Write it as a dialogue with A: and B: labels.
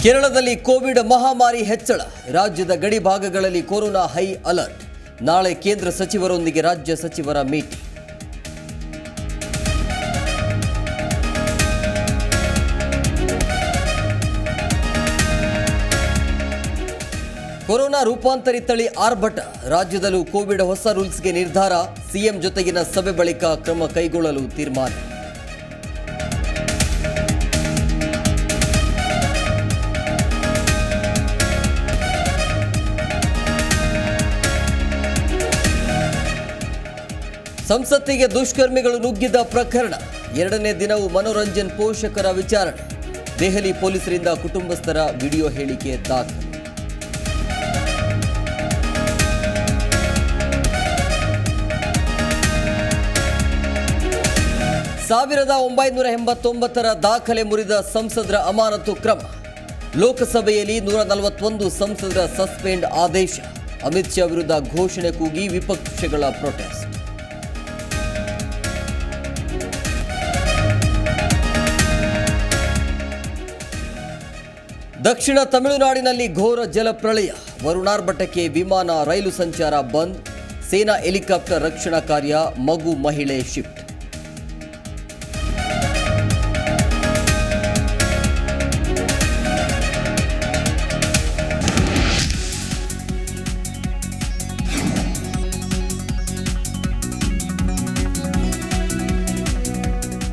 A: ಕೇರಳದಲ್ಲಿ ಕೋವಿಡ್ ಮಹಾಮಾರಿ ಹೆಚ್ಚಳ. ರಾಜ್ಯದ ಗಡಿ ಭಾಗಗಳಲ್ಲಿ ಕೊರೋನಾ ಹೈ ಅಲರ್ಟ್. ನಾಳೆ ಕೇಂದ್ರ ಸಚಿವರೊಂದಿಗೆ ರಾಜ್ಯ ಸಚಿವರ ಮೀಟಿಂಗ್. ಕೊರೋನಾ ರೂಪಾಂತರಿ ತಳಿ ಆರ್ಭಟ. ರಾಜ್ಯದಲ್ಲೂ ಕೋವಿಡ್ ಹೊಸ ರೂಲ್ಸ್ಗೆ ನಿರ್ಧಾರ. ಸಿಎಂ ಜೊತೆಗಿನ ಸಭೆ ಬಳಿಕ ಕ್ರಮ ಕೈಗೊಳ್ಳಲು ತೀರ್ಮಾನ. ಸಂಸತ್ತಿಗೆ ದುಷ್ಕರ್ಮಿಗಳು ನುಗ್ಗಿದ ಪ್ರಕರಣ. 2ನೇ ದಿನವೂ ಮನೋರಂಜನ್ ಪೋಷಕರ ವಿಚಾರಣೆ. ದೆಹಲಿ ಪೊಲೀಸರಿಂದ ಕುಟುಂಬಸ್ಥರ ವಿಡಿಯೋ ಹೇಳಿಕೆ ದಾಖಲು. ಸಾವಿರದ 1989ರ ದಾಖಲೆ ಮುರಿದ ಸಂಸದರ ಅಮಾನತು ಕ್ರಮ. ಲೋಕಸಭೆಯಲ್ಲಿ 141 ಸಂಸದರ ಸಸ್ಪೆಂಡ್ ಆದೇಶ. ಅಮಿತ್ ಶಾ ವಿರುದ್ಧ ಘೋಷಣೆ ಕೂಗಿ ವಿಪಕ್ಷಗಳ ಪ್ರೊಟೆಸ್ಟ್. ದಕ್ಷಿಣ ತಮಿಳುನಾಡಿನಲ್ಲಿ ಘೋರ ಜಲಪ್ರಳಯ. ವರುಣಾರ್ಭಟಕ್ಕೆ ವಿಮಾನ ರೈಲು ಸಂಚಾರ ಬಂದ್. ಸೇನಾ ಹೆಲಿಕಾಪ್ಟರ್ ರಕ್ಷಣಾ ಕಾರ್ಯ. ಮಗು ಮಹಿಳೆ ಶಿಫ್ಟ್.